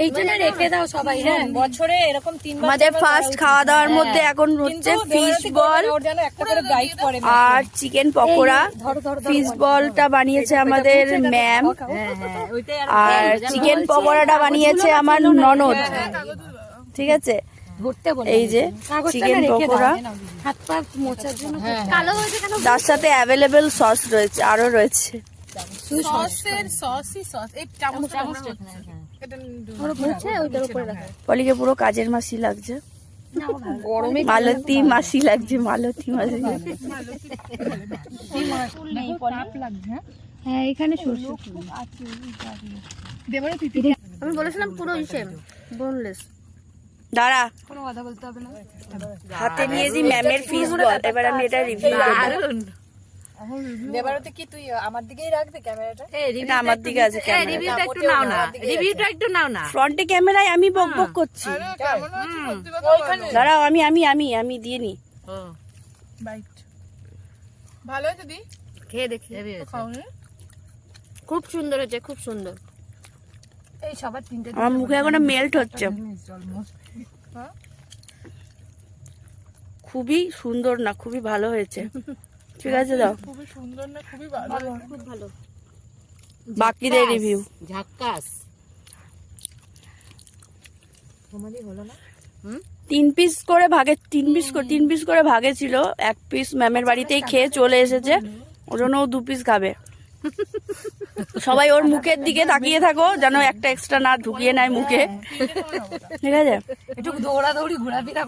এই জন্য রেখে দাও সবাই। হ্যাঁ, বছরে এরকম 3 বার আমাদের ফার্স্ট খাওয়া দাওয়ার মধ্যে এখন হচ্ছে ফিশ বল আর চিকেন পকোড়া। ফিশ বলটা বানিয়েছে আমাদের ম্যাম, আর চিকেন পকোড়াটা বানিয়েছে আমার ননদ। ঠিক আছে, এই যে চিকেন পকোড়া, হাত পা মোছার জন্য। কালো হয়েছে কেন? তার সাথে অ্যাভেলেবেল সস রয়েছে, আরো রয়েছে। পলিকে পুরো কাজের মাসি লাগছে, মালতী মাসি লাগছে, মালতী মাসি। হ্যাঁ, এখানে সরষে আমি বলেছিলাম পুরো হিসেব বোনলেস। দাঁড়া, কোনো কথা বলতে হবে না। হাতে নিয়ে দি ম্যামের ফিশ বল। এবার আমি এটা রিভিউ করব। দেবারতে কি তুই আমার দিকেই রাখবি ক্যামেরাটা? এটা আমার দিকে আছে ক্যামেরা। রিভিউটা একটু নাও না, রিভিউটা একটু নাও না। ফ্রন্টে ক্যামেরায় আমি বক বক করছি। দাঁড়াও, আমি আমি আমি আমি দিয়ে নি। ভালো হয়েছে দি, খেয়ে দেখি। খুব সুন্দর হয়েছে, খুব সুন্দর। এই সবার তিনটে আমার মুখে এখন মেল্ট হচ্ছে। খুবই সুন্দর না, খুবই ভালো হয়েছে। ঠিক আছে, দাও। খুবই সুন্দর না, খুবই ভালো, খুব ভালো। বাকিদের রিভিউ। ঝাক্কাস। তোমারই হলো না? 3 পিস করে ভাগে, 3 পিস করে ভাগে ছিল। 1 পিস ম্যামের বাড়িতেই খেয়ে চলে এসেছে, ওর জন্য ও 2 পিস খাবে। সবাই ওর মুখের দিকে তাকিয়ে থাকো, যেন একটা এক্সট্রা না ঢুকিয়ে নেয় মুখে। ঠিক আছে, একটু দৌড়াদৌড়ি ঘোরাফেরা